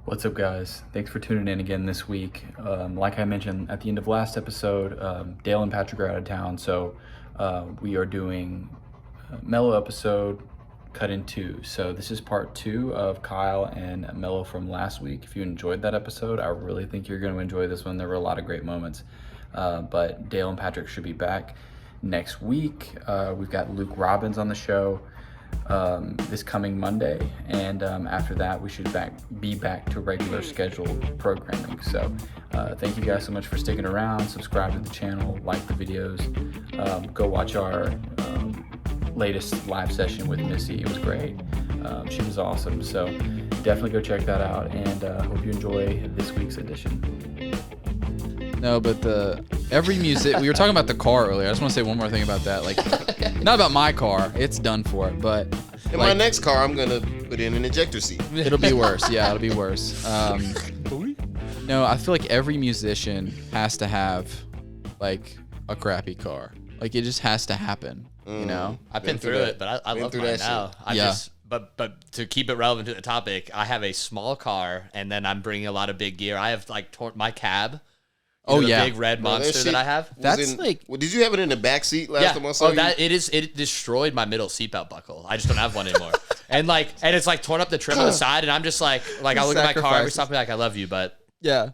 What's up, guys? Thanks for tuning in again this week. Like I mentioned at the end of last episode, Dale and Patrick are out of town, so we are doing a Melo episode cut in two. So this is part two of Kyle and Melo from last week. If you enjoyed that episode, I really think you're going to enjoy this one. There were a lot of great moments, but Dale and Patrick should be back next week. We've got Luke Robbins on the show this coming Monday, and after that we should be back to regular scheduled programming. So thank you guys so much for sticking around. Subscribe to the channel, like the videos, go watch our latest live session with Missy. It was great. She was awesome, so definitely go check that out, and hope you enjoy this week's edition. No, but every music, we were talking about the car earlier. I just want to say one more thing about that. Like, not about my car. It's done for. But in my next car, I'm going to put in an ejector seat. It'll be worse. Yeah, it'll be worse. No, I feel like every musician has to have, like, a crappy car. Like, it just has to happen, you know? I've been through it, but I love mine now. But to keep it relevant to the topic, I have a small car, and then I'm bringing a lot of big gear. I have, like, my cab. Oh, yeah. Big red monster that I have. That's like. Well, did you have it in the back seat last time I saw you? It destroyed my middle seatbelt buckle. I just don't have one anymore. and it's like torn up the trim on the side, and I'm just like I look at my car every stop, like I love you, but yeah,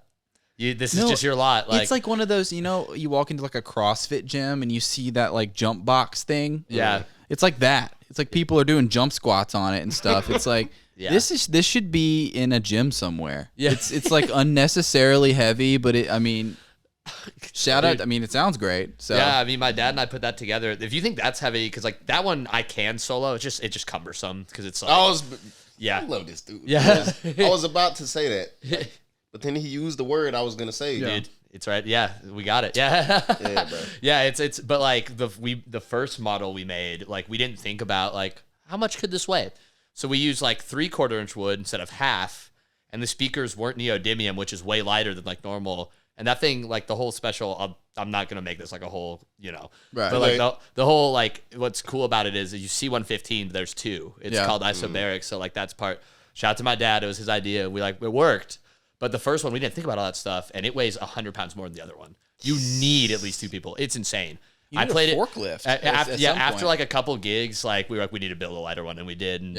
this is just your lot. Like, it's like one of those, you know, you walk into like a CrossFit gym and you see that like jump box thing. Yeah, it's like that. It's like people are doing jump squats on it and stuff. It's like. Yeah. This should be in a gym somewhere. Yeah. It's like unnecessarily heavy, but shout out. I mean, it sounds great. So yeah, I mean, my dad and I put that together. If you think that's heavy, because like that one I can solo, it's just cumbersome because it's like I love this dude. Yeah, I was about to say that, but then he used the word I was gonna say. Yeah. Dude, it's right. Yeah, we got it. Yeah, yeah, bro. Yeah, it's but like the first model we made, like we didn't think about like how much could this weigh. So we used like 3/4 inch wood instead of half, and the speakers weren't neodymium, which is way lighter than like normal. And that thing, like the whole special, I'm not gonna make this like a whole, you know, right. But like the whole like what's cool about it is you see 115, there's two. It's called isobaric, so like that's part. Shout out to my dad, it was his idea. It worked, but the first one we didn't think about all that stuff, and it weighs 100 pounds more than the other one. You need at least two people. It's insane. I played a forklift. After like a couple gigs, like we need to build a lighter one, and we did. And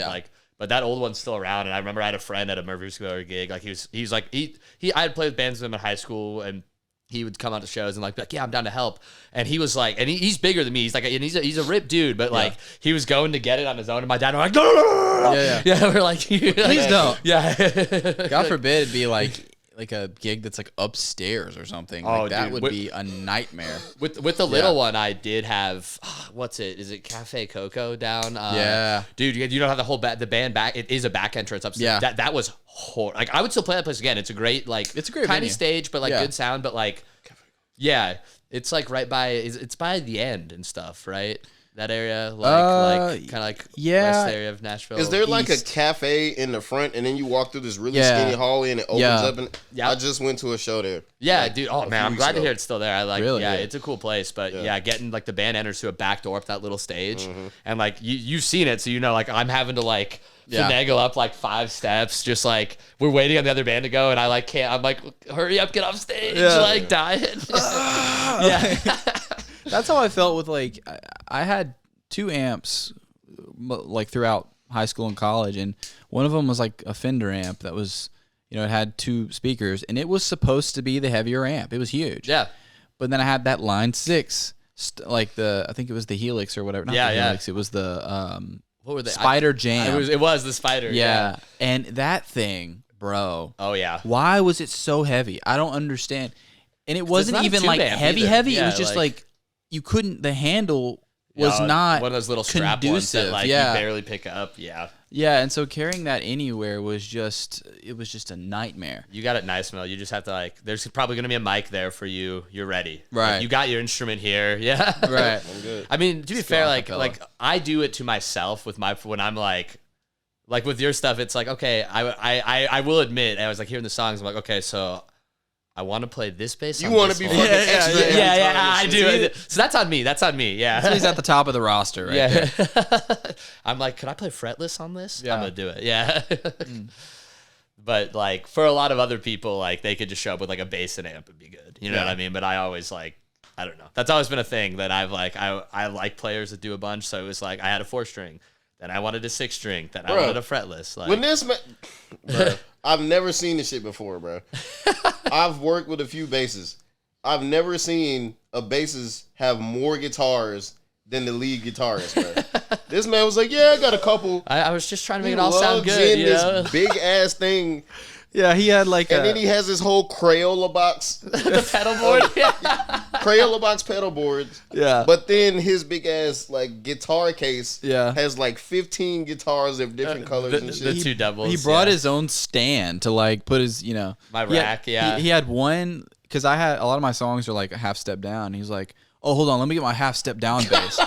but that old one's still around. And I remember I had a friend at a Murfreesboro gig. Like I had played with bands with him in high school, and he would come out to shows and like be like, yeah, I'm down to help. And he was like, and he's bigger than me. He's like, and he's a ripped dude, but like he was going to get it on his own. And my dad and I were like, yeah, we're like, please don't. Yeah, God forbid it'd be like a gig that's like upstairs or something. Like that would be a nightmare. With the little one, I did have what's it? Is it Cafe Coco down? Yeah, dude, you don't have the whole the band back. It is a back entrance upstairs. Yeah, that was horrible. Like I would still play that place again. It's a great it's a great tiny venue. Stage, but like good sound. But like it's like right by it's by the end and stuff, right? That area, kind of like west area of Nashville. Is there like a cafe in the front, and then you walk through this really skinny hallway, and it opens up? And I just went to a show there. Yeah, dude. Oh man, I'm glad to hear it's still there. I like. Really? Yeah, it's a cool place. But getting like the band enters through a back door up that little stage, and like you've seen it, so you know, like I'm having to like finagle up like 5 steps, just like we're waiting on the other band to go, and I like can't. I'm like, hurry up, get off stage, like dying. Yeah. That's how I felt with like I had 2 amps like throughout high school and college, and one of them was like a Fender amp that was, you know, it had 2 speakers, and it was supposed to be the heavier amp. It was huge. Yeah. But then I had that Line 6, like I think it was the Helix or whatever. Not the Helix. It was the what were they? Spider Jam. It was the Spider. Yeah. And that thing, bro. Oh yeah. Why was it so heavy? I don't understand. And it wasn't even like heavy. Yeah, it was just like you couldn't. The handle was not one of those little strap ones that like you barely pick up. Yeah. Yeah, and so carrying that anywhere was just a nightmare. You got it nice, Mel. You just have to like. There's probably gonna be a mic there for you. You're ready. Right. Like, you got your instrument here. Yeah. Right. I'm good. I mean, to be fair, like I do it to myself with when I'm like with your stuff. It's like okay, I will admit I was like hearing the songs. I'm like okay, so. I want to play this bass. You want to be fucking extra. Yeah, I do. So that's on me. Yeah. So he's at the top of the roster, right there. I'm like, could I play fretless on this? Yeah. I'm gonna do it. Yeah. But like for a lot of other people, like they could just show up with like a bass and amp and be good. You know what I mean? But I always like, I don't know. That's always been a thing that I've like, I like players that do a bunch. So it was like, I had a 4-string, then I wanted a 6-string, then I wanted a fretless. Like, when this, bro, I've never seen this shit before, bro. I've worked with a few basses. I've never seen a bassist have more guitars than the lead guitarist, bro. This man was like, yeah, I got a couple. I was just trying to make it all sound good, you know? This big ass thing. Yeah, he had like and then he has this whole Crayola box. The pedal board? Crayola box pedal boards. Yeah. But then his big ass like guitar case has like 15 guitars of different colors and shit. The two doubles. He brought his own stand to like put his, my rack, he had one, because I had a lot of my songs are like a half step down. He's like, oh, hold on, let me get my half step down bass.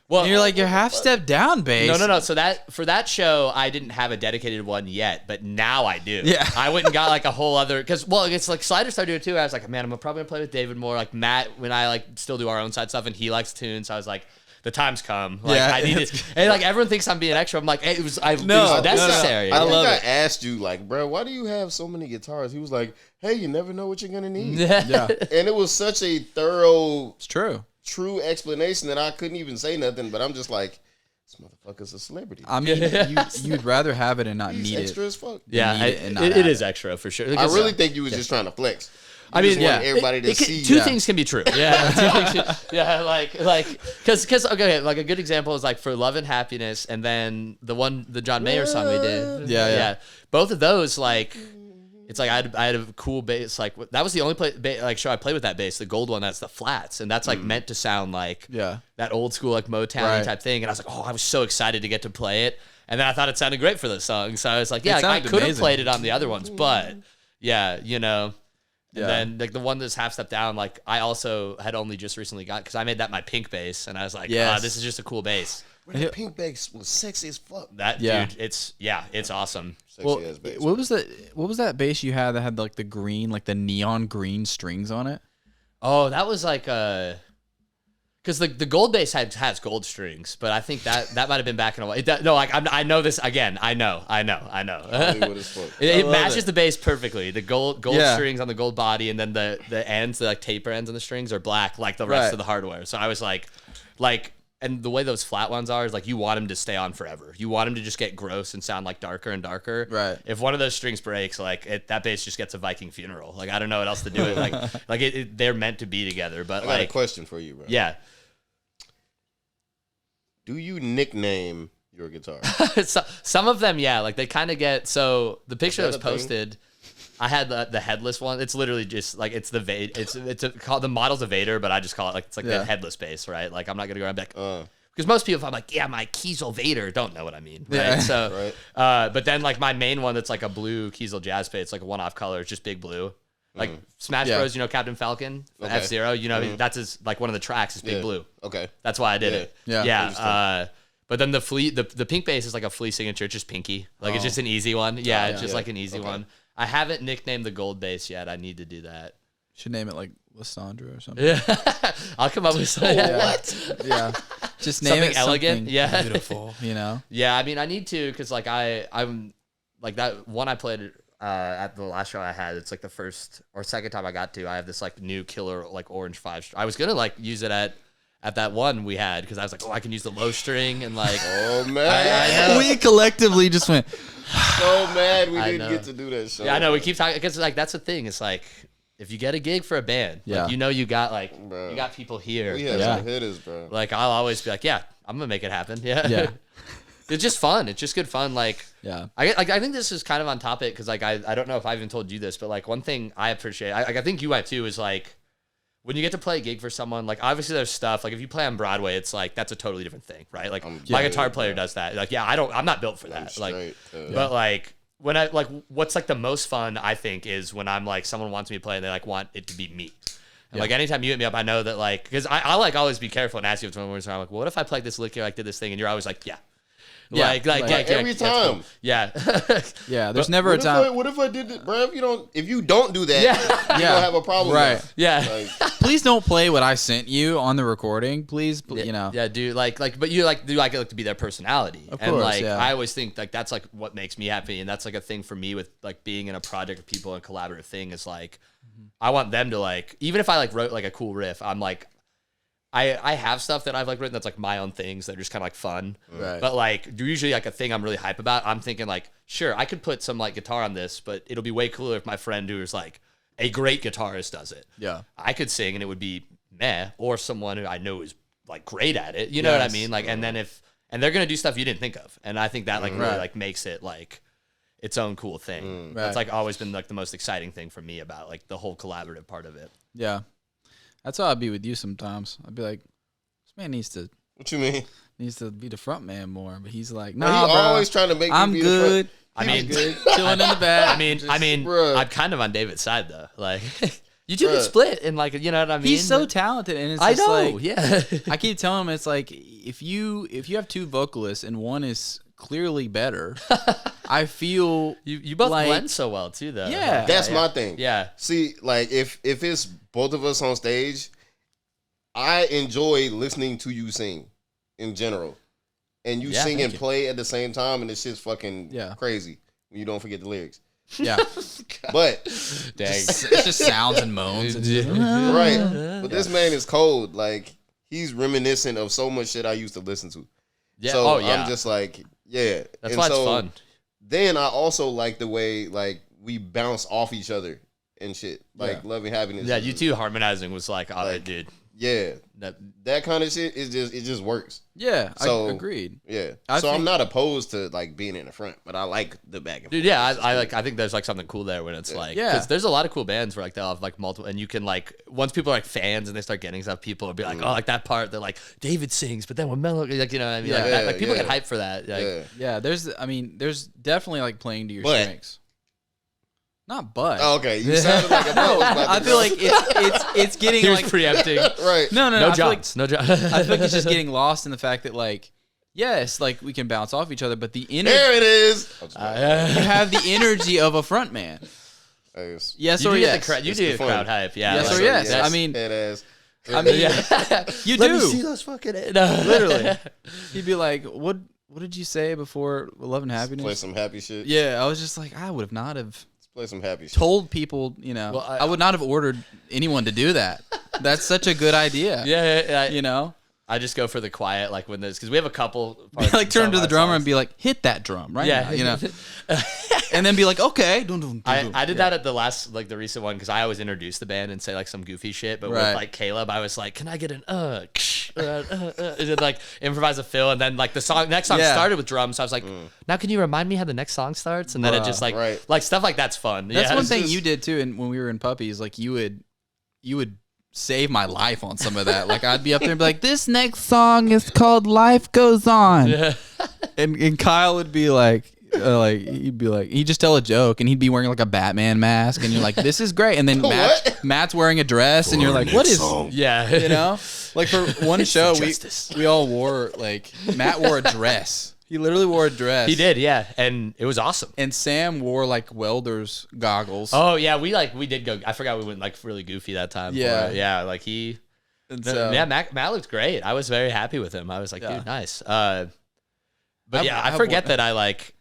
Well, and you're like, your half step down bass. No. So for that show, I didn't have a dedicated one yet, but now I do. Yeah. I went and got like a whole other, because it's like Slider started doing it too. I was like, man, I'm probably gonna play with David more. Like Matt, when I like still do our own side stuff, and he likes tunes. So I was like, the time's come. Like I need it. And like everyone thinks I'm being extra. I'm like, it was necessary. I think I asked you, like, bro, why do you have so many guitars? He was like, hey, you never know what you're gonna need. Yeah. And it was such a thorough, it's true explanation that I couldn't even say nothing. But I'm just like, this motherfucker's a celebrity. I mean, you'd rather have it and not need extra it. as fuck. Yeah, it is extra for sure. I really think you was just trying to flex. I mean, everybody to see. Two things can be true. Yeah, like, because okay, like a good example is like for Love and Happiness, and then the John Mayer song we did. Yeah. Both of those, like, it's like I had a cool bass. Like that was the only show I played with that bass, the gold one. That's the flats, and that's like meant to sound like that old school like Motown type thing. And I was like, oh, I was so excited to get to play it, and then I thought it sounded great for the song. So I was like, I could have played it on the other ones, but And then like the one that's half step down, like I also had only just recently got, because I made that my pink bass, and I was like, this is just a cool bass. The pink bass was sexy as fuck. Dude, it's awesome. Sexy as bass. What was that bass you had that had like the green, like the neon green strings on it? Oh, that was like because the gold bass has gold strings, but I think that might have been back in a while. I know this again. I know. Hollywood as fuck. It matches the bass perfectly. The gold strings on the gold body, and then the ends, the like taper ends on the strings are black, like the rest of the hardware. So I was like, and the way those flat ones are is like you want them to stay on forever. You want them to just get gross and sound like darker and darker. Right. If one of those strings breaks, like that bass just gets a Viking funeral. Like I don't know what else to do with it. Like they're meant to be together. But I got a question for you, bro. Yeah. Do you nickname your guitar? Some of them, yeah. Like they kind of get. So the picture that was posted, I had the headless one. It's literally just like it's the called the model's a Vader, but I just call it like it's like the headless bass, right? Like I'm not gonna go around back because most people, if I'm like, yeah, my Kiesel Vader, don't know what I mean, right? Yeah. So, but then like my main one that's like a blue Kiesel jazz bass, it's like a one-off color, it's just big blue. Like Smash Bros, Captain Falcon, F-Zero, that's his like one of the tracks is big blue. Okay, that's why I did it. Yeah. But then the pink bass is like a flea signature, it's just pinky, like it's just an easy one. Yeah, it's just like an easy one. I haven't nicknamed the gold bass yet. I need to do that. Should name it like Lysandra or something. Yeah, I'll come up with something. What? Yeah, just name something it elegant. Something yeah, beautiful. Yeah, I mean, I need to because like I'm like that one I played at the last show I had. It's like the first or second time I got to. I have this like new killer like orange 5. I was gonna like use it at that one we had because I was like, oh, I can use the low string and like. Oh man, I know. We collectively just went. So mad we didn't get to do that show. Yeah, I know. We keep talking because like that's the thing. It's like if you get a gig for a band, like, you got like you got people here. We have some hitters, bro. Like I'll always be like, yeah, I'm gonna make it happen. Yeah. It's just fun. It's just good fun. Like, I think this is kind of on topic because like I don't know if I even told you this, but like one thing I appreciate, I think you might too, is like when you get to play a gig for someone. Like obviously there's stuff like if you play on Broadway, it's like that's a totally different thing, right? Like my guitar player does that. Like I'm not built for that. But like when I like what's like the most fun I think is when I'm like someone wants me to play and they like want it to be me. And like anytime you hit me up, I know that like because I like always be careful and ask you if someone was I'm like, well, what if I played this lick here, like did this thing, and you're always like, like every time. Cool. Yeah. Yeah, there's never a time. What if I did it, bro? If you don't do that, you don't have a problem. Right. With yeah. Like, please don't play what I sent you on the recording, please. You know. Yeah, dude. But you do like it to be their personality, Of and course, like yeah. I always think like that's like what makes me happy, and that's like a thing for me with like being in a project with people and collaborative thing is like I want them to like even if I like wrote like a cool riff, I'm like. I have stuff that I've like written that's like my own things that are just kind of like fun, Right. but like usually like a thing I'm really hype about. I'm thinking like, sure, I could put some like guitar on this, but it'll be way cooler if my friend who is like a great guitarist does it. Yeah. I could sing and it would be meh, or someone who I know is like great at it. You know what I Yes. mean? Like, and then and they're gonna do stuff you didn't think of, and I think that like really Right. like makes it like its own cool thing. Right. That's like always been like the most exciting thing for me about like the whole collaborative part of it. Yeah. That's how I'd be with you sometimes. I'd be like, this man needs to be the front man more, but he's like, Nah, nah, he bro, always trying to make me I'm be good. I mean, Chilling in the back. I mean, bruh. I'm kind of on David's side though. Like, you two Bruh. can split, and like, you know what I mean? He's so talented, and it's I just know, like, yeah. I keep telling him it's like if you have two vocalists and one is clearly better, I feel You both like, blend so well too, though. Yeah. That's my thing. Yeah. See, like if it's both of us on stage, I enjoy listening to you sing in general. And you Yeah, sing thank and you. play at the same time, and it's just fucking Yeah. crazy when you don't forget the lyrics. yeah, But Dang. it's just sounds and moans. And right, but this man is cold. Like he's reminiscent of so much shit I used to listen to. Yeah. So Oh yeah. I'm just like, yeah. That's And why so it's fun. Then I also like the way like we bounce off each other and shit. Like Yeah. Love and Happiness. Yeah, you two harmonizing was like, all right, Like, dude. Yeah, That that kind of shit is just it just works. Yeah, So- I agreed. Yeah. I So I'm think- not opposed to like being in the front, but I like the back and Dude, forth. yeah, I think there's like something cool there when it's like, Yeah. because there's a lot of cool bands where like they'll have like multiple, and you can like once people are like fans and they start getting stuff, people will be like, oh, like that part that like David sings, but then when Melo, like you know, what I mean, like, Yeah. that, like people Yeah. get hyped for that. Like, Yeah. Yeah, there's definitely like playing to your But- strengths. Not but. Oh, okay, you sounded like a No, was about to I feel go. like it's getting Here's like preempting. right. no No I feel like jobs. No jobs. I feel like it's just getting lost in the fact that like yes, like we can bounce off each other, but the energy There it is. you have the energy of a front man. Yes You or do get yes. the crowd. You It's do the get fun. crowd hype. Yeah. Yes like- or yes. I mean- head ass. I mean, Yeah. you Let me see do. those fucking Literally. He'd be like, "What did you say before Love and play Happiness?" some happy shit. Yeah, I was just like, I would have not have Let's play some happy shit. told people, you know, Well, I would not have ordered anyone to do that. That's such a good idea. Yeah, You know? I just go for the quiet, like when there's because we have a couple. parts Like in turn some to of the our drummer songs. and be like, hit that drum right Yeah. now, you know? And then be like, okay. Dun, dun, dun, dun. I did that at the last, like the recent one, because I always introduce the band and say like some goofy shit. But with Right. like Caleb, I was like, "Can I get an and then like improvise a fill?" And then like the next song Yeah. started with drums. So I was like, "Now can you remind me how the next song starts?" And then it just like Right. like stuff like that's fun. That's yeah, one it's thing just- you did too. And when we were in Puppies, like you would save my life on some of that. Like I'd be up there and be like, this next song is called Life Goes On. Yeah. And Kyle would be like he'd just tell a joke and he'd be wearing like a Batman mask and you're like, this is great. And then What? Matt's wearing a dress and you're like, what is, Yeah, you know? Like for one show, justice. we all wore like, Matt wore a dress. He literally wore a dress. He did, yeah, and it was awesome. And Sam wore like welder's goggles. Oh yeah, we did go. I forgot we went like really goofy that time. for Yeah. it. Yeah, like he. And so, Yeah, Matt looked great. I was very happy with him. I was like, Yeah. dude, nice. But yeah, I I've forget won- that I like.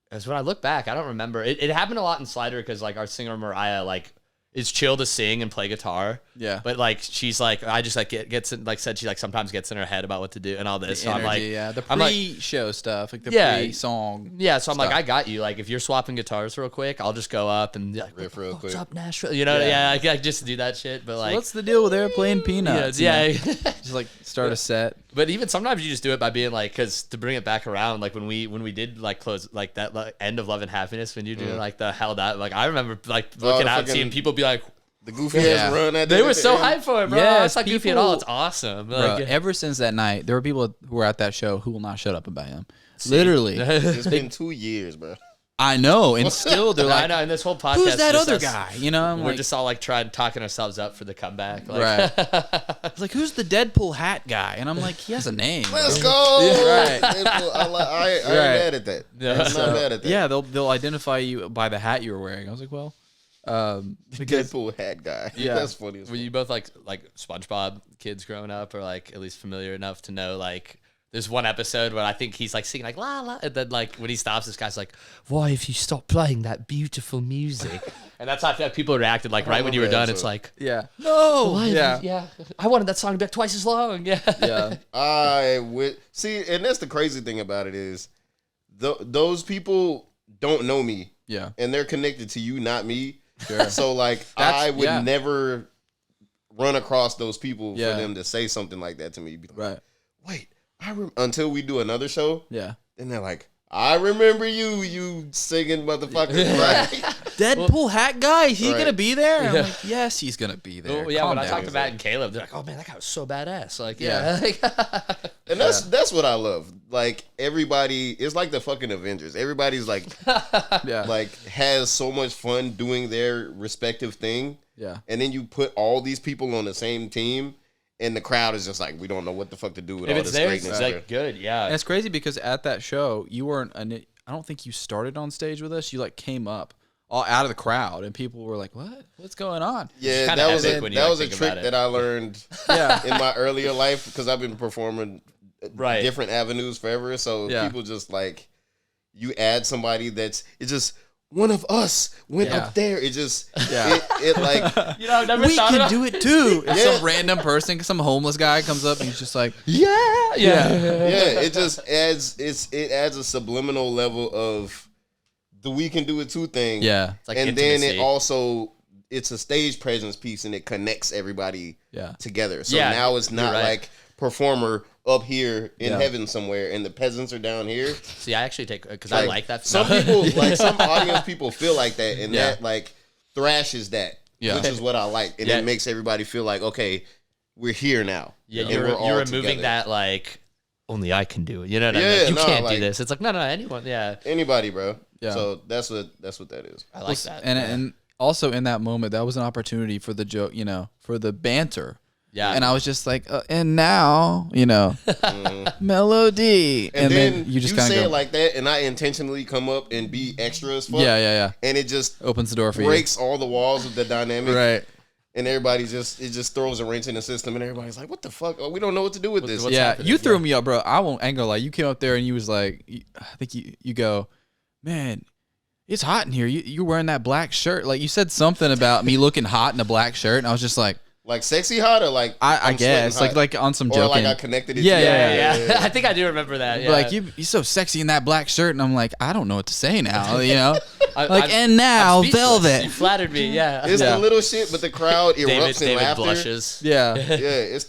As when I look back, I don't remember. It happened a lot in Slider because like our singer Mariah like is chill to sing and play guitar. Yeah. But like she's like I just like gets in, like said she like sometimes gets in her head about what to do and all this. the So energy, I'm like yeah. The I'm like- pre-show stuff, like the Yeah. pre-song. yeah. So I'm like stuff. I got you. Like if you're swapping guitars real quick, I'll just go up and be like Riff real what's quick. up Nashville? You know? Yeah. Yeah. I just do that shit. But like What's the deal with airplane peanuts? yeah. you know? Just like start a set. But even sometimes you just do it by being like, because to bring it back around, like when we did like close like that like, end of Love and Happiness when you do like the hell that like I remember like looking the out fucking- seeing people be like The goofy Yeah. ass run at they the were at the so end. hyped for it, bro. Yes, It's not goofy at all. people- It's awesome. Bro, Like, ever since that night, there were people who were at that show who will not shut up about him. Literally. It's been 2 years, bro. I know. And still they're I like, know. And this whole podcast, who's that just other us- guy? You know, I'm We're like, just all like talking ourselves up for the comeback. Like, right. It's like, who's the Deadpool hat guy? And I'm like, he has a name. Let's bro. go. Right. I ain't Right. mad at that. Yeah. I'm not mad at that. Yeah, they'll identify you by the hat you were wearing. I was like, well, Because Deadpool hat guy. Yeah. That's funny as Were fuck. you both like SpongeBob kids growing up, or like at least familiar enough to know like there's one episode where I think he's like singing like la la, and then like when he stops, this guy's like, "Why have you stopped playing that beautiful music?" And that's how I feel like people reacted. Like right when you were done, it's like, yeah, no, "Why have yeah, you- yeah, I wanted that song to be twice as long." Yeah, yeah, I would see, and that's the crazy thing about it is, those people don't know me, yeah. and they're connected to you, not me. Sure. So like, I would never run across those people for them to say something like that to me. Be like, Right. Wait, until we do another show. Yeah. And they're like, I remember you singing motherfucker. Right. Deadpool hat guy, he Right. gonna be there? I'm like, yes, he's gonna be there. well, yeah. Calm When I down. talked to Matt and Caleb, they're like, "Oh man, that guy was so badass." Like, Yeah. And that's what I love. Like everybody, it's like the fucking Avengers. Everybody's like, yeah, like has so much fun doing their respective thing. yeah. And then you put all these people on the same team, and the crowd is just like, we don't know what the fuck to do with if all it's this there, it's greatness. like good. Yeah, And it's crazy because at that show, you weren't. I don't think you started on stage with us. You like came up all out of the crowd, and people were like, "What? What's going on?" Yeah, kinda that was epic when you, that like, was a think trick about it. that I learned Yeah, in my earlier life because I've been performing Right. different avenues forever. So Yeah. people just like, you add somebody it's just one of us went Yeah. up there. It just Yeah. it like you know, I've never we thought can about do it too. If Yeah. some random person, some homeless guy comes up and he's just like, Yeah, yeah, yeah, it just adds it adds a subliminal level of the we can do it too thing. yeah, It's like and then intimacy. it also it's a stage presence piece and it connects everybody yeah, together. So Yeah, now it's not you're right. like performer up here in Yeah. heaven somewhere and the peasants are down here. See, I actually take because I like that. Some No. people like some audience people feel like that and Yeah. that like thrashes that, Yeah. which is what I like. And Yeah. it makes everybody feel like, okay, we're here now. Yeah, And you're we're all removing together. that like only I can do it. You know what I Yeah, mean? You no, can't like- do this. It's like no, anyone. Yeah, Anybody, bro. Yeah. So that's what that is. I like that. and also in that moment, that was an opportunity for the joke, for the banter. yeah, And I was just like, and now, Melo-D. And then you just you kind say of it go, like that, and I intentionally come up and be extra as fuck. yeah. And it just Opens the door for breaks all the walls of the dynamic. you. Right. And everybody just throws a wrench in the system, and everybody's like, "What the fuck? Oh, we don't know what to do with this." what's Yeah, happening? you threw me up, bro. I ain't gonna lie. You came up there and you was like, I think you go, man, it's hot in here. You're wearing that black shirt. Like you said something about me looking hot in a black shirt, and I was just like, Like sexy hot or like I I'm guess sweating like hot? on some or joking. like I connected it. Yeah, to yeah, yeah. I think I do remember that. Yeah. Like you're so sexy in that black shirt, and I'm like, I don't know what to say now, I'm and now speechless. velvet. You flattered me. Yeah. It's Yeah. the little shit, but the crowd erupts in David laughter. blushes. Yeah, Yeah,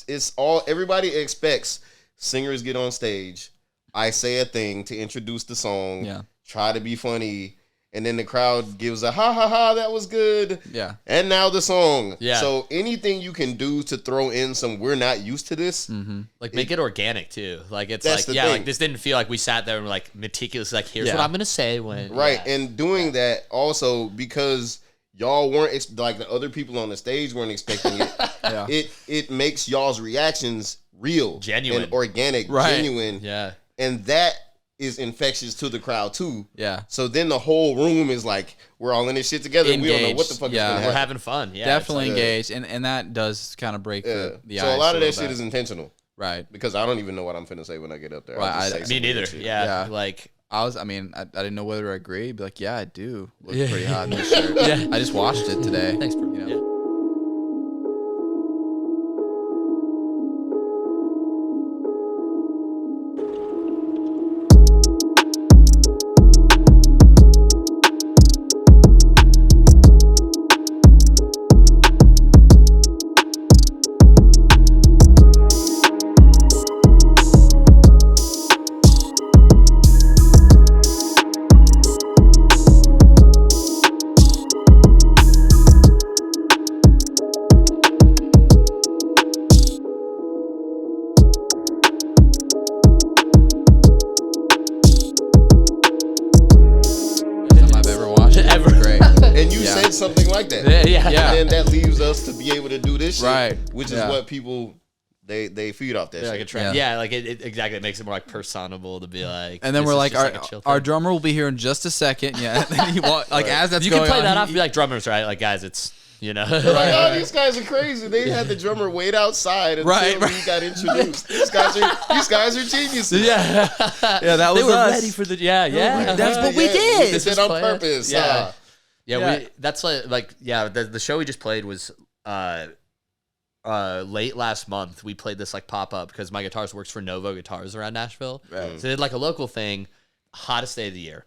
it's all everybody expects. Singers get on stage. I say a thing to introduce the song. Yeah. Try to be funny, and then the crowd gives a ha ha ha. That was good. yeah, And now the song. Yeah. So anything you can do to throw in some we're not used to this. Like make it organic too. Like it's That's like the thing. like this didn't feel like we sat there and were like meticulously like here's Yeah. what I'm gonna say when Right. yeah. And doing that also because y'all weren't like the other people on the stage weren't expecting it. yeah. It makes y'all's reactions real, Genuine. and organic, Right. genuine, Yeah. and that is infectious to the crowd too. Yeah. So then the whole room is like we're all in this shit together. And we don't know what the Engaged. fuck Yeah. is gonna We're happen. having fun. Yeah. Definitely like- engaged, and that does kind of break Yeah. the So a ice lot of that little shit bit. is intentional right. because I don't even know what I'm finna say when I get up there. Right, I'll just say I- some Me weird neither. shit. Yeah. Yeah. Like I didn't know whether I agree. Be like, yeah, I do look Yeah. pretty hot in this shirt. Yeah. I just washed it today. thanks, bro. You know? Yeah. Something I've ever watched. It Ever. was great. And you Yeah. said something like that. Yeah. Yeah. And then that leaves us to be able to do this shit, Right. which is Yeah. what people they feed off that They're shit. like a track. Yeah, like it exactly. It makes it more like personable to be like. And then this we're is like, just, a chill our thing. drummer will be here in just a second. Yeah, and then he like as that's You going can play on, that off and be like drummers, right? Like guys, it's Like, oh, these guys are crazy. They had the drummer wait outside until Right. he got introduced. These guys are geniuses. yeah, that was they were us. ready for the that's what we did. They did on purpose. Yeah. Yeah. That's the show we just played was late last month. We played this like pop up because my guitarist works for Novo Guitars around Nashville. Right. So they did like a local thing, hottest day of the year.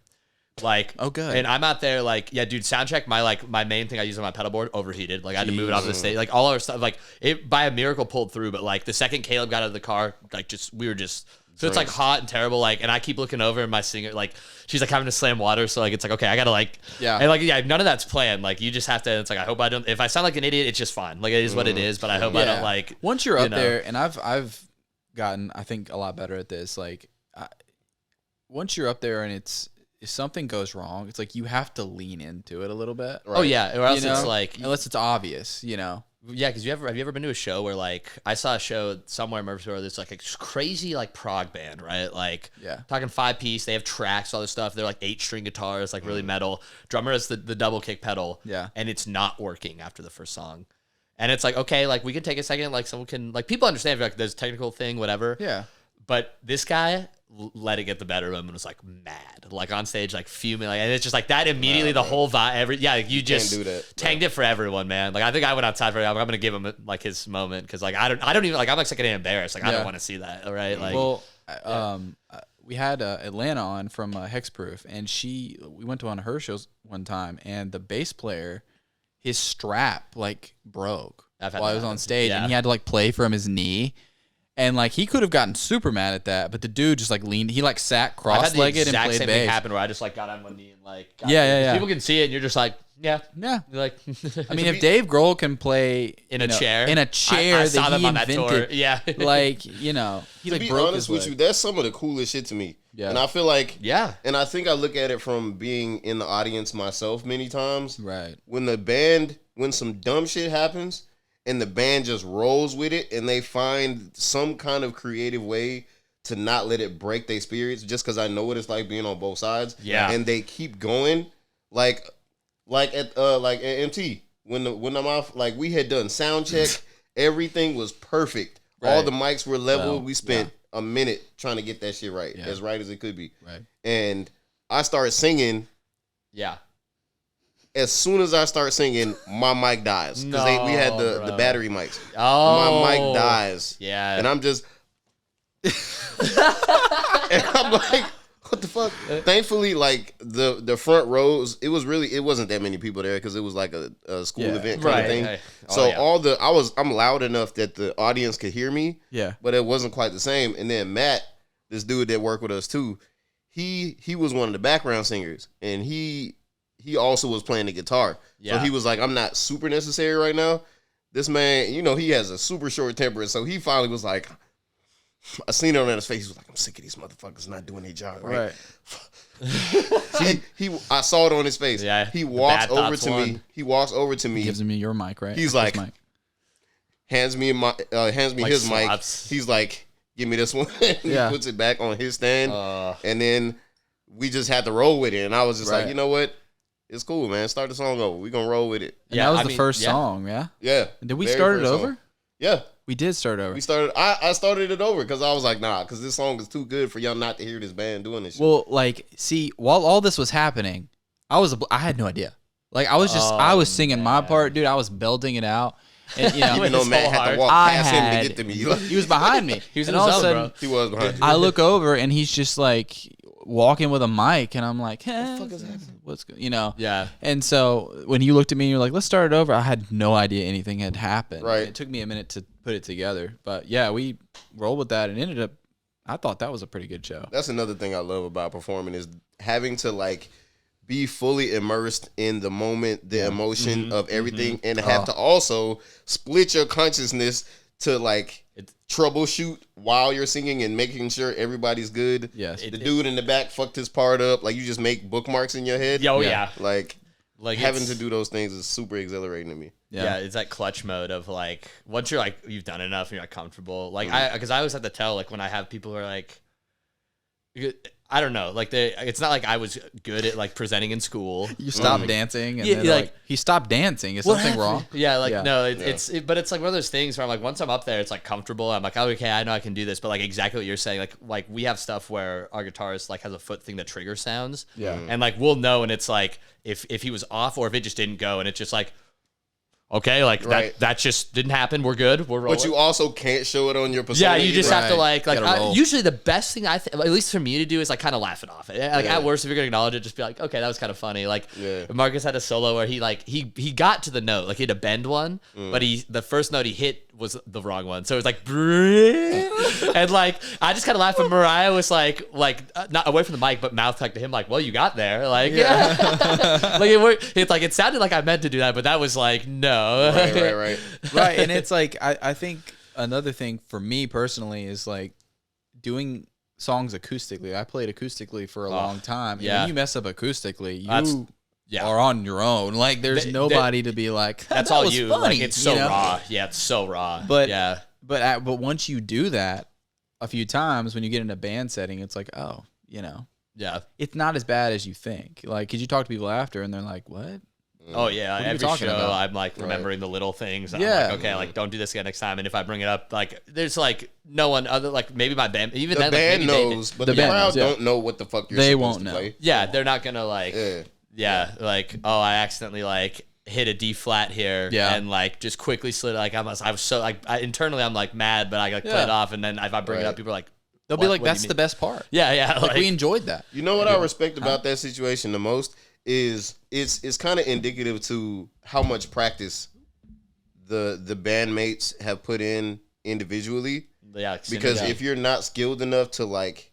Like, Oh, good. And I'm out there like, yeah, dude, soundcheck. My main thing I use on my pedal board overheated. Like I had to move it off the stage. Like all our stuff, like it by a miracle pulled through. But like the second Caleb got out of the car, like we were just. So it's like hot and terrible, like, and I keep looking over and my singer, like, she's like having to slam water, so like it's like okay, I gotta like, and like none of that's planned. Like you just have to. It's like I hope I don't. If I sound like an idiot, it's just fine. Like it is what it is. But I hope I don't like. Once you're up there, and I've gotten I think a lot better at this. Like once you're up there and if something goes wrong, it's like you have to lean into it a little bit. Right. Oh yeah, or else it's like unless it's obvious, Yeah, because have you ever been to a show where like I saw a show somewhere in Murfreesboro that's like a crazy like prog band, right? Like talking 5-piece, they have tracks, all this stuff. They're like 8-string guitars, like really metal. Drummer has the double kick pedal, and it's not working after the first song. And it's like okay, like we can take a second, like someone can like people understand like there's a technical thing, whatever. Yeah. But this guy let it get the better of him and was like mad, like on stage, like fuming, like, and it's just like that immediately. The whole vibe, like, you just do that, tanked it for everyone, man. Like I think I went outside for. I'm gonna give him like his moment because like I don't even like I'm like getting embarrassed. Like I don't want to see that, right? Like well, we had Atlanta on from Hexproof, and we went to one of her shows one time, and the bass player, his strap like broke while he was on stage, and he had to like play from his knee. And like he could have gotten super mad at that, but the dude just like leaned. He like sat cross-legged and played same bass. thing happened where I just like got on one knee and like yeah. People can see it, and you're just like yeah. You're like I mean, if Dave Grohl can play in a chair, I saw them on that tour. Yeah, like he like to be broke honest his with leg. you, that's some of the coolest shit to me. Yeah, and I feel like and I think I look at it from being in the audience myself many times. Right. When some dumb shit happens. And the band just rolls with it, and they find some kind of creative way to not let it break their spirits. Just because I know what it's like being on both sides, and they keep going, like at MT when I'm off, like we had done sound check, everything was perfect, all the mics were level. We spent a minute trying to get that shit right, as right as it could be, and I started singing, As soon as I start singing, my mic dies because we had the battery mics. Oh, my mic dies. Yeah, and I'm just, and I'm like, what the fuck? Thankfully, like the front rows, it wasn't that many people there because it was like a school event kind of thing. Right. So I'm loud enough that the audience could hear me. Yeah, but it wasn't quite the same. And then Matt, this dude that worked with us too, he was one of the background singers, and he also was playing the guitar. Yeah. So he was like, I'm not super necessary right now. This man, he has a super short temper. So he finally was like, I seen it on his face. He was like, I'm sick of these motherfuckers not doing their job right. I saw it on his face. Yeah. He walks over to me. He walks over to me. He gives me your mic, right? He's like, hands me his mic. He's like, give me this one. He puts it back on his stand. And then we just had to roll with it. And I was just like, you know what? It's cool, man. Start the song over. We're going to roll with it. And that was the first song, yeah? Yeah. Did we start it over? Song. Yeah. We did start over. I started it over because I was like, nah, because this song is too good for y'all not to hear this band doing this shit. Well, like, see, while all this was happening, I had no idea. Like, I was singing my part, dude. I was belting it out. And, even though Matt had to walk past him to get to me. He was behind me. He was in all of a sudden, he was behind you. I look over, and he's just like walking with a mic, and I'm like, what the fuck is happening? What's good? Yeah. And so when you looked at me and you're like, let's start it over, I had no idea anything had happened. Right. It took me a minute to put it together. But yeah, we rolled with that and ended up, I thought that was a pretty good show. That's another thing I love about performing is having to like be fully immersed in the moment, the emotion of everything, and have to also split your consciousness to like troubleshoot while you're singing and making sure everybody's good. Yes. The dude in the back fucked his part up. Like you just make bookmarks in your head. Oh yeah. Like Like having to do those things is super exhilarating to me. Yeah, it's that clutch mode of like once you're like you've done enough and you're like comfortable. Like because I always have to tell like when I have people who are like, I don't know, like it's not like I was good at like presenting in school. You stopped dancing, and Yeah, then like, he stopped dancing. Is something wrong? Yeah, like no, but it's like one of those things where I'm like once I'm up there, it's like comfortable. I'm like, oh, okay, I know I can do this. But like exactly what you're saying, like we have stuff where our guitarist like has a foot thing that triggers sounds. Yeah, and like we'll know, and it's like if he was off or if it just didn't go, and it's just like. Okay, like that just didn't happen. We're good. We're rolling. But you also can't show it on your persona. Yeah, you just have to like usually the best thing at least for me to do is like kind of laugh it off. Like at worst, if you're gonna acknowledge it, just be like, okay, that was kind of funny. Like Marcus had a solo where he got to the note, like he had to bend one, but the first note he hit was the wrong one, so it was like, and like I just kind of laughed. And Mariah was like not away from the mic, but mouth tucked to him, like, well, you got there, like like it worked. It's like it sounded like I meant to do that, but that was like no. Right. And it's like I think another thing for me personally is like doing songs acoustically. I played acoustically for a long time. And when you mess up acoustically, you are on your own. Like there's nobody to be like, that's that all was you. Funny, like it's so raw. Yeah, it's so raw. But but once you do that a few times, when you get in a band setting, it's like, oh, it's not as bad as you think. Like, cause you talk to people after, and they're like, what? Oh yeah, every show about? I'm like remembering the little things. I'm like, okay, like don't do this again next time. And if I bring it up, like there's like no one other, like maybe my band, even the then, band like, knows, but the crowd don't know what the fuck you're supposed to play. Yeah, they're not gonna like, like oh, I accidentally like hit a D flat here, and like just quickly slid. Like I was so like internally I'm like mad, but I like play it off, and then if I bring it up, people are like. They'll be like, that's the best part. Yeah. Like we enjoyed that. You know what I respect about that situation the most is it's kind of indicative to how much practice the bandmates have put in individually. Yeah. Because if you're not skilled enough to like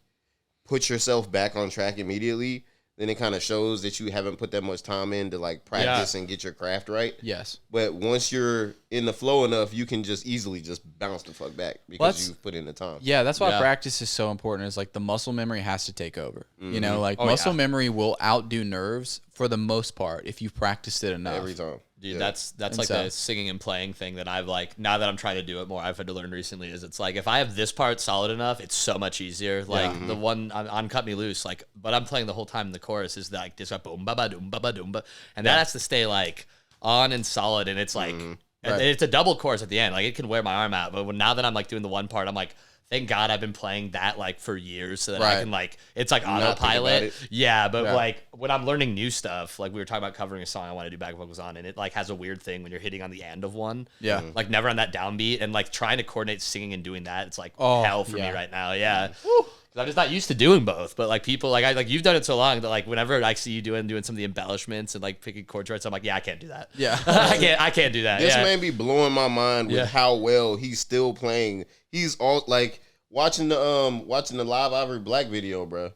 put yourself back on track immediately, then it kind of shows that you haven't put that much time in to like practice and get your craft right. Yes. But once you're in the flow enough, you can just easily just bounce the fuck back because you've put in the time. Yeah, that's why practice is so important. Is like the muscle memory has to take over. You know, like muscle memory will outdo nerves for the most part if you've practiced it enough. Every time. Dude, that's like the singing and playing thing that I've like now that I'm trying to do it more. I've had to learn recently is it's like if I have this part solid enough, it's so much easier. Like the one on "Cut Me Loose," like but I'm playing the whole time in the chorus is like this boom ba ba doom ba ba doom ba, and that has to stay like on and solid, and it's like and it's a double chorus at the end. Like it can wear my arm out, but now that I'm like doing the one part, I'm like. Thank God I've been playing that like for years so that I can like it's like autopilot. Yeah, but like when I'm learning new stuff, like we were talking about covering a song I want to do back vocals on, and it like has a weird thing when you're hitting on the end of one. Yeah. Like never on that downbeat and like trying to coordinate singing and doing that, it's like hell for me right now. Yeah. Because I'm just not used to doing both. But like people like you've done it so long that like whenever I see you doing some of the embellishments and like picking chord charts, I'm like, yeah, I can't do that. Yeah. I can't do that. This man be blowing my mind with how well he's still playing. He's all like watching the Live Ivory Black video, bro.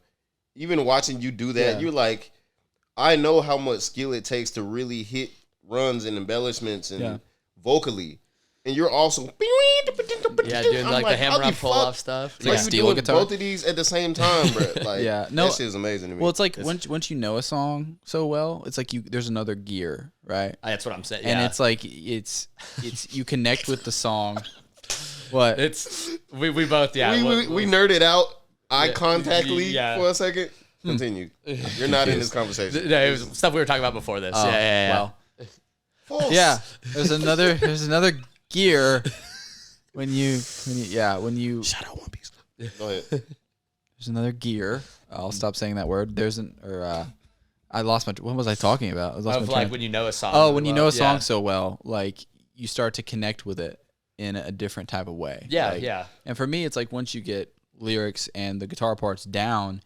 Even watching you do that, you're like, I know how much skill it takes to really hit runs and embellishments and vocally. And you're also doing like the hammer on pull off stuff. It's like you doing both of these at the same time, bro. Like that shit is amazing to me. Well, it's like once you know a song so well, it's like there's another gear, right? That's what I'm saying. And it's like it's you connect with the song. What? It's we both we nerded out eye contactly for a second. Continue. You're not in this conversation. No, it was stuff we were talking about before this. Well, there's another gear when you shout out One Piece. Go ahead. There's another gear. I'll stop saying that word. I lost my. What was I talking about? I lost my like when you know a song. Oh, when you know a song so well, like you start to connect with it in a different type of way. Yeah. And for me, it's like once you get lyrics and the guitar parts down,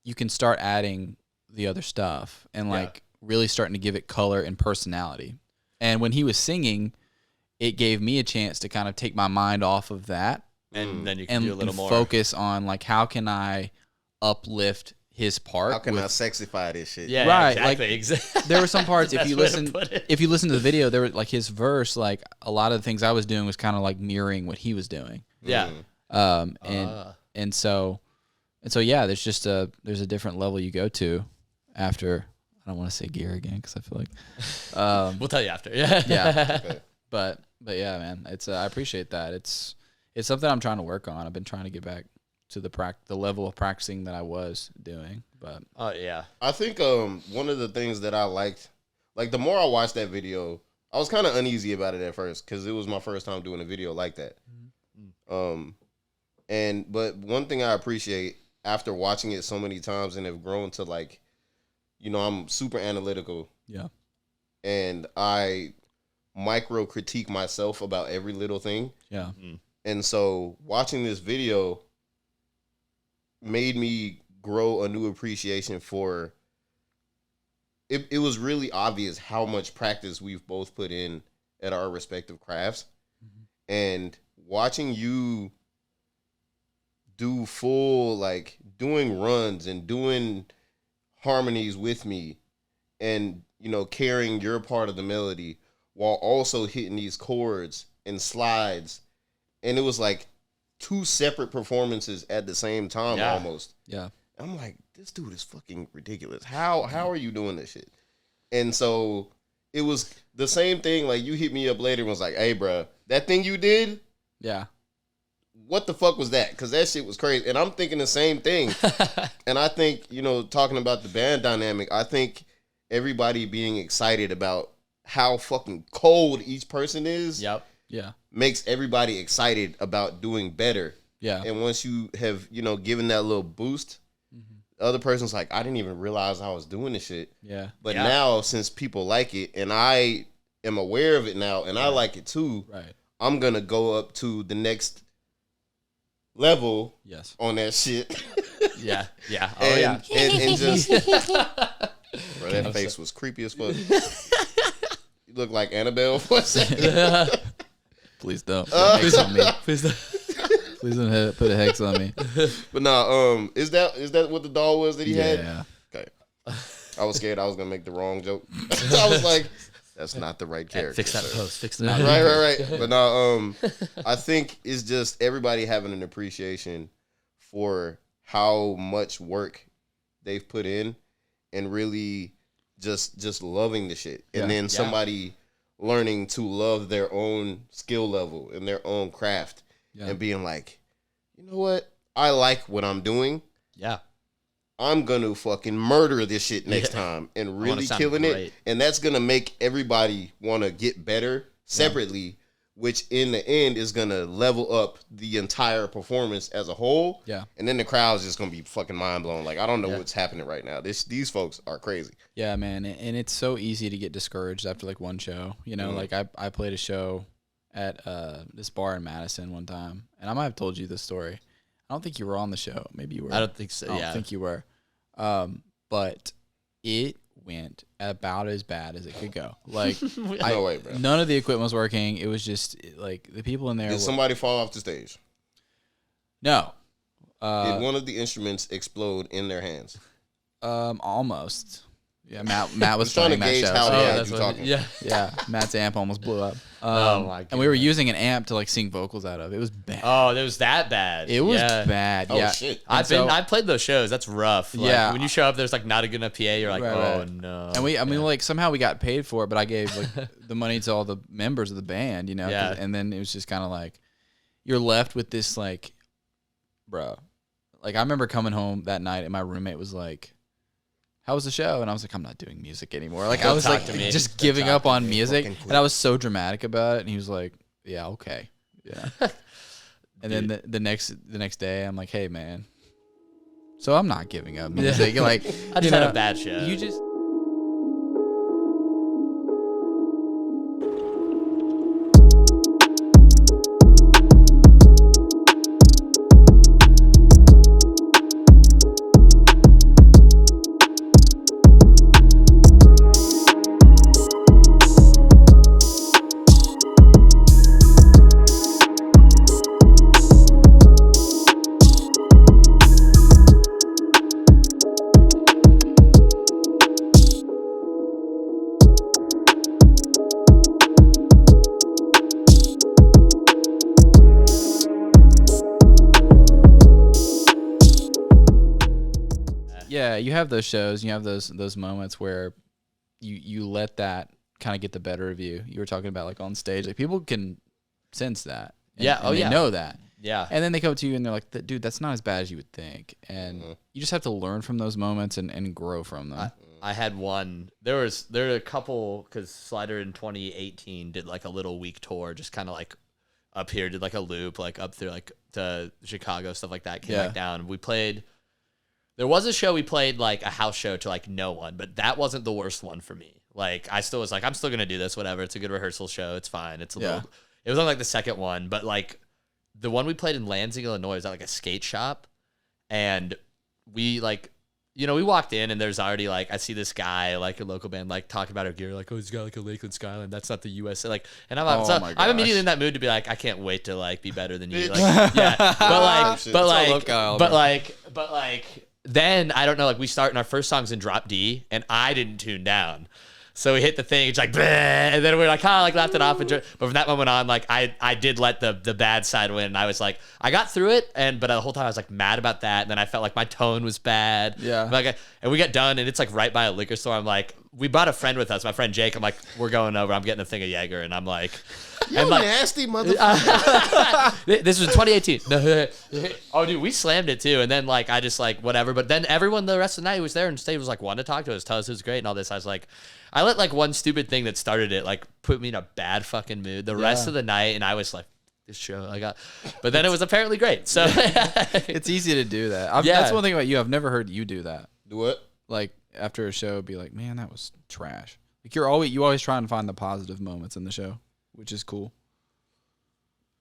you can start adding the other stuff and like really starting to give it color and personality. And when he was singing, it gave me a chance to kind of take my mind off of that. And then you can do a little more. Focus on like, how can I uplift his part? How can I sexify this shit? Yeah, right. Exactly. Like, there were some parts if you listen to the video, there were like his verse, like a lot of the things I was doing was kind of like mirroring what he was doing. Yeah. And so yeah, there's a different level you go to after I don't want to say gear again because I feel like We'll tell you after. Yeah. yeah. Okay. But yeah, man, it's I appreciate that. It's something I'm trying to work on. I've been trying to get back to the level of practicing that I was doing. But Oh yeah. I think one of the things that I liked, like the more I watched that video, I was kind of uneasy about it at first because it was my first time doing a video like that. But one thing I appreciate after watching it so many times and have grown to like, I'm super analytical. yeah, And I micro critique myself about every little thing. yeah, And so watching this video made me grow a new appreciation for it. It was really obvious how much practice we've both put in at our respective crafts. And watching you do full, like doing runs and doing harmonies with me and, carrying your part of the melody while also hitting these chords and slides. And it was like 2 separate performances at the same time almost. yeah, I'm like, this dude is fucking ridiculous. How are you doing this shit? And so it was the same thing. Like you hit me up later and was like, hey, bro, that thing you did, yeah, what the fuck was that? Because that shit was crazy. And I'm thinking the same thing. And I think, talking about the band dynamic, I think everybody being excited about how fucking cold each person is Yep. yeah, makes everybody excited about doing better. yeah, And once you have, given that little boost, the other person's like, I didn't even realize I was doing this shit. yeah, But Yeah. now, since people like it, and I am aware of it now, and I like it too, right, I'm going to go up to the next level yes, on that shit. Yeah. Yeah. Oh and, yeah. and just, bro, that face was creepy as fuck. You look like Annabelle for a second. please don't put a hex on me. Please don't put a hex on me. But no, is that what the doll was that he had? Yeah, Okay. I was scared I was gonna make the wrong joke. I was like, that's not the right character. Fix that sir. post. Fix that. Right. But no, I think it's just everybody having an appreciation for how much work they've put in and really just loving the shit. And then somebody learning to love their own skill level and their own craft and being like, you know what? I like what I'm doing. Yeah. I'm going to fucking murder this shit next time and really sound killing great. it. And that's going to make everybody want to get better separately, which in the end is going to level up the entire performance as a whole. Yeah. And then the crowd's just going to be fucking mind blown. Like, I don't know what's happening right now. These folks are crazy. yeah, man, and it's so easy to get discouraged after like one show. Like I played a show at this bar in Madison one time, and I might have told you this story. I don't think you were on the show. Maybe you were. I don't think so. I don't think you were. But it went about as bad as it could go. Like, No way, bro. none of the equipment was working. It was just like the people in there. Did somebody fall off the stage? No. Did one of the instruments explode in their hands? Almost. Yeah, Matt was trying to playing that gauge show. how so- bad that's you what- talking. Yeah. yeah, Matt's amp almost blew up. Oh, my And we were goodness. using an amp to like sing vocals out of. It was bad. Oh, it was that bad. It was Yeah. bad. Oh, yeah. shit. I played those shows. That's rough. Like, Yeah. when you show up, there's like not a good enough PA. You're like, Right, oh right. no. And like somehow we got paid for it, but I gave like the money to all the members of the band, 'cause- Yeah. And then it was just kind of like you're left with this like, bro. Like I remember coming home that night and my roommate was like, "How was the show?" And I was like, "I'm not doing music anymore." Like I Don't was talk like to me. just Don't giving talk up to on me. music, Fucking quit. and I was so dramatic about it. And he was like, "Yeah, okay, yeah." And then the next day, I'm like, "Hey, man, so I'm not giving up music." Like I just had a bad show. You just. Yeah, you have those shows, you have those moments where you let that kind of get the better of you. You were talking about like on stage, like people can sense that. And, and they know that. Yeah. And then they come to you and they're like, dude, that's not as bad as you would think. And you just have to learn from those moments and grow from them. I had one. There were a couple, because Slider in 2018 did like a little week tour, just kind of like up here, did like a loop, like up through like to Chicago, stuff like that. Came back down. We played. There was a show we played like a house show to like no one, but that wasn't the worst one for me. Like I still was like, I'm still gonna do this, whatever. It's a good rehearsal show. It's fine. It's a little. It was on like the second one, but like the one we played in Lansing, Illinois, is at like a skate shop, and we like. You know, we walked in and there's already like, I see this guy, like a local band, like talking about our gear, like, oh, he's got like a Lakeland Skyline. That's not the USA. Like, and I'm immediately in that mood to be like, I can't wait to like be better than you. Like, but like, then I don't know, like we start and our first song's in drop D and I didn't tune down. So we hit the thing, it's like, bleh, and then we're like, like laughed it off. But from that moment on, like I did let the bad side win. And I was like, I got through it, but the whole time I was like mad about that. And then I felt like my tone was bad. Yeah. And we got done, and it's like right by a liquor store. I'm like, we brought a friend with us, my friend Jake. I'm like, we're going over. I'm getting a thing of Jaeger, and I'm like, you nasty motherfucker. This was 2018. Oh, dude, we slammed it too. And then like I just like whatever. But then everyone the rest of the night who was there and stayed was like wanting to talk to us, tell us it was great and all this. I was like, I let like one stupid thing that started it like put me in a bad fucking mood the rest of the night, and I was like, this show I got. But then it was apparently great. So it's easy to do that. That's one thing about you. I've never heard you do that. Do what? Like after a show, be like, man, that was trash. Like you always try and find the positive moments in the show, which is cool.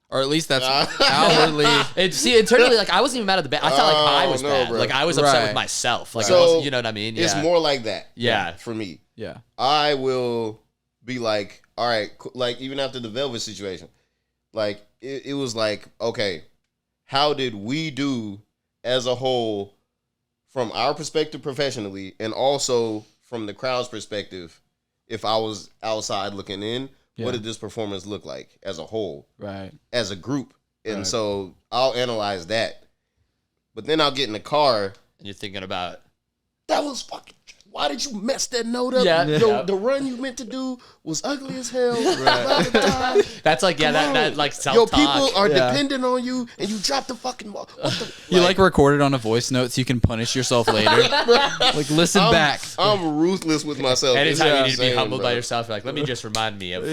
Or at least that's outwardly. Internally, like I wasn't even mad at the band. I felt like I was bad. Bro. Like I was upset with myself. Like so, you know what I mean? It's more like that. Yeah. For me. Yeah. I will be like, all right, like even after the Velvet situation, like it was like, okay, how did we do as a whole from our perspective professionally and also from the crowd's perspective? If I was outside looking in, what did this performance look like as a whole? Right. As a group. And so I'll analyze that. But then I'll get in the car. And you're thinking about, that was fucking, why did you mess that note up? Yeah. The run you meant to do was ugly as hell. That's like, that like self-talk. Your people are dependent on you and you dropped the fucking, you like record it on a voice note so you can punish yourself later. Like listen back. I'm ruthless with myself. Anytime you need to be humbled by yourself, you're like, let me just remind me of,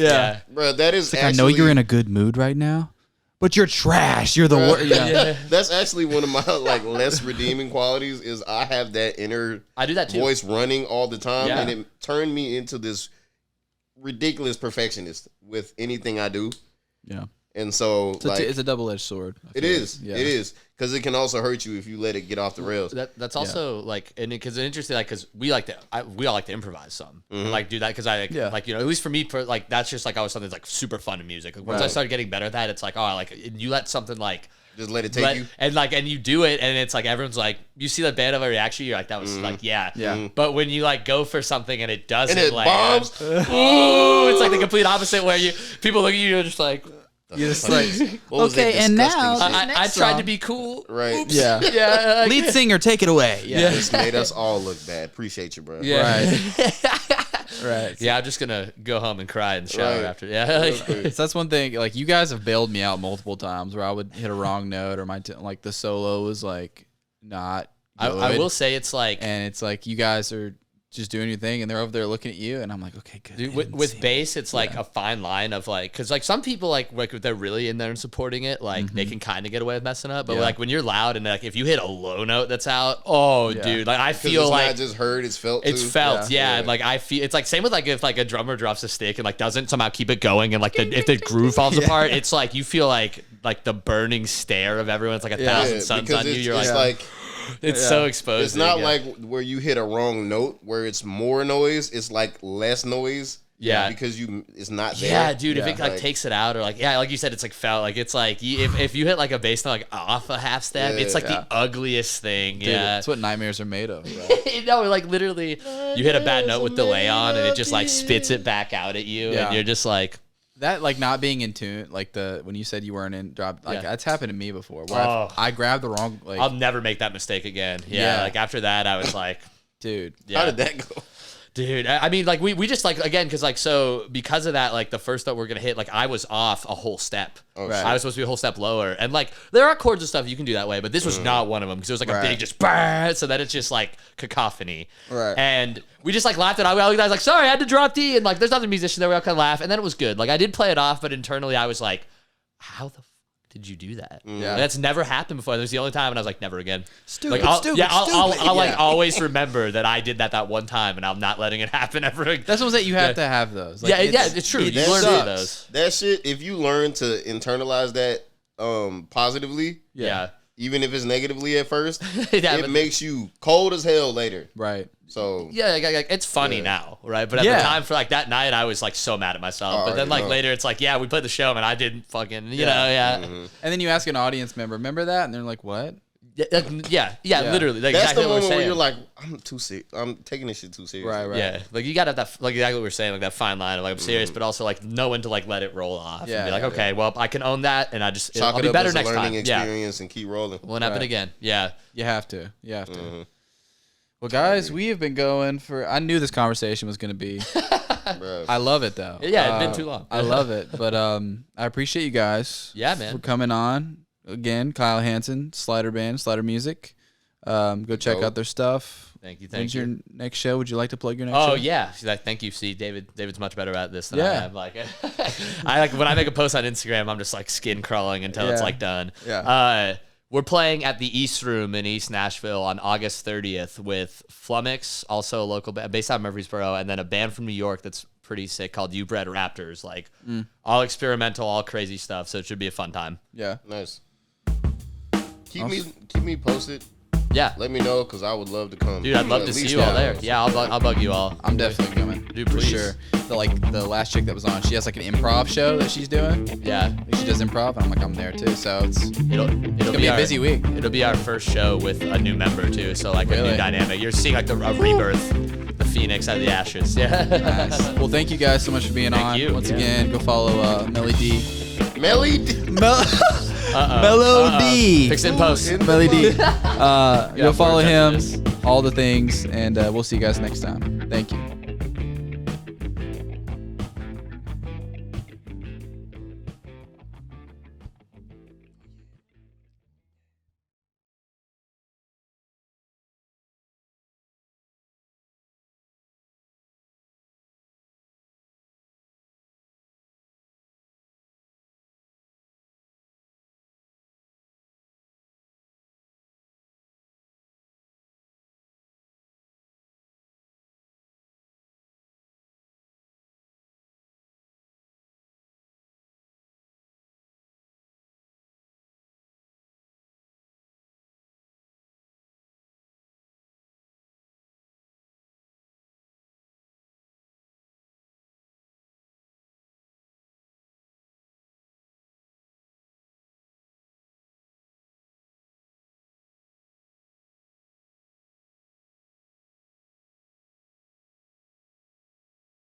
Bro, that is like, actually, I know you're in a good mood right now, but you're trash. You're the worst. Yeah. That's actually one of my like less redeeming qualities is I have that inner I do that too. voice running all the time, and it turned me into this ridiculous perfectionist with anything I do. Yeah. And so it's a double-edged sword. It is. It is. Because it can also hurt you if you let it get off the rails. That's also like, and because it's interesting, like, because we all like to improvise some, like do that because I like, you know, at least for me, like that's just like always something that's like super fun in music. Like, once I started getting better at that, it's like, oh, like you let something like just let it take you, and you do it, and it's like everyone's like, you see that band of a reaction, you're like, that was like, But when you like go for something and it doesn't, and it bombs, ooh, it's like the complete opposite where people look at you and just like. You're just like, okay, and now I tried to be cool. Right. Oops. Yeah. Yeah. Lead singer, take it away. Yeah. This made us all look bad. Appreciate you, bro. Yeah. Right. Yeah, I'm just gonna go home and cry in the shower after. Yeah. So that's one thing. Like you guys have bailed me out multiple times where I would hit a wrong note or like the solo was like not good. I will say it's like, and it's like you guys are just doing your thing and they're over there looking at you and I'm like, okay, good. Dude, with bass, it's like a fine line of like, because like some people like if they're really in there and supporting it, like they can kind of get away with messing up, but like when you're loud and like if you hit a low note that's out, dude, like I feel it's like not just heard, it's felt. It's too. felt, yeah. Like I feel it's like same with like if like a drummer drops a stick and like doesn't somehow keep it going and like if the groove falls apart, it's like you feel like the burning stare of everyone. It's like 1,000 suns on you. You're like it's so exposed. It's not like where you hit a wrong note where it's more noise. It's like less noise. Yeah, because it's not there. Yeah, dude. If it like takes it out or like like you said, it's like felt like it's like if you hit like a bass note like off a half step, it's like the ugliest thing. Dude, yeah, that's what nightmares are made of. Right? No, like literally, you hit a bad note with delay on, and it just like spits it back out at you, and you're just like. That like not being in tune, like when you said you weren't in drop, like that's happened to me before. Where I grabbed the wrong. Like, I'll never make that mistake again. Yeah, like after that, I was like, dude, How did that go? Dude, I mean, like we just like again because like so because of that, like the first note we're gonna hit, like I was off a whole step. Right. I was supposed to be a whole step lower, and like there are chords and stuff you can do that way, but this was not one of them because it was like a big just bah, so that it's just like cacophony. Right. And we just like laughed at it. I was like, sorry, I had to drop D, and like there's other musicians there. We all kind of laugh, and then it was good. Like I did play it off, but internally I was like, how the did you do that? Yeah. Like, that's never happened before. That was the only time, and I was like, never again. Stupid, like, stupid, I'll like always remember that I did that one time, and I'm not letting it happen ever again. that's what that you have to have those. Like, it's true. You learn sucks. those. That shit, if you learn to internalize that positively, Yeah. even if it's negatively at first, Yeah, it but- makes you cold as hell later. Right. So Yeah, like, it's funny now, right? But at the time for like that night, I was like so mad at myself. But then like later, it's like, yeah, we played the show, and I didn't fucking, you know, And then you ask an audience member, remember that? And they're like, what? Yeah, literally. Like, that's exactly the what we're moment where saying. you're like, I'm too sick. I'm taking this shit too serious. Right. Yeah, like you gotta have that, like exactly what we're saying, like that fine line of like I'm serious, but also like know when to like let it roll off and be like, okay, well I can own that, and Chalk I'll it be up better as a next learning time. experience and keep rolling. Won't happen again. Yeah. You have to. You have to. Well, guys, we have been going for. I knew this conversation was going to be. Bruh. I love it though. Yeah, it's been too long. I love it, but I appreciate you guys. Yeah, man. For coming on again. Kyle Hanson, Slider Band, Slider Music. Go check out their stuff. Thank you. When's your next show? Would you like to plug your next show? Oh yeah, thank you. See, David's much better at this than I Yeah. am. Like, I like when I make a post on Instagram, I'm just like skin crawling until it's Yeah. like done. Yeah. We're playing at the East Room in East Nashville on August 30th with Flummox, also a local band based out of Murfreesboro, and then a band from New York that's pretty sick called You Bred Raptors. Like all experimental, all crazy stuff. So it should be a fun time. Yeah. Nice. Keep me posted. Yeah. Let me know because I would love to come. Dude, I'd love to see you all there. Yeah, I'll bug you all. I'm definitely coming. Dude, for please. sure. The last chick that was on, she has like an improv show that she's doing. Yeah. Like, she does improv, and I'm like, I'm there too. So it's It'll gonna be a busy week. It'll be our first show with a new member too, so like a Really? new dynamic. You're seeing like a rebirth, the phoenix out of the ashes. Yeah. Nice. Well, thank you guys so much for being Thank on. you. Once Yeah. again, go follow Melo-D. Melo-D. Melo-D. Fix it in post. Melo-D. Go follow words him. after this. All the things, and we'll see you guys next time. Thank you.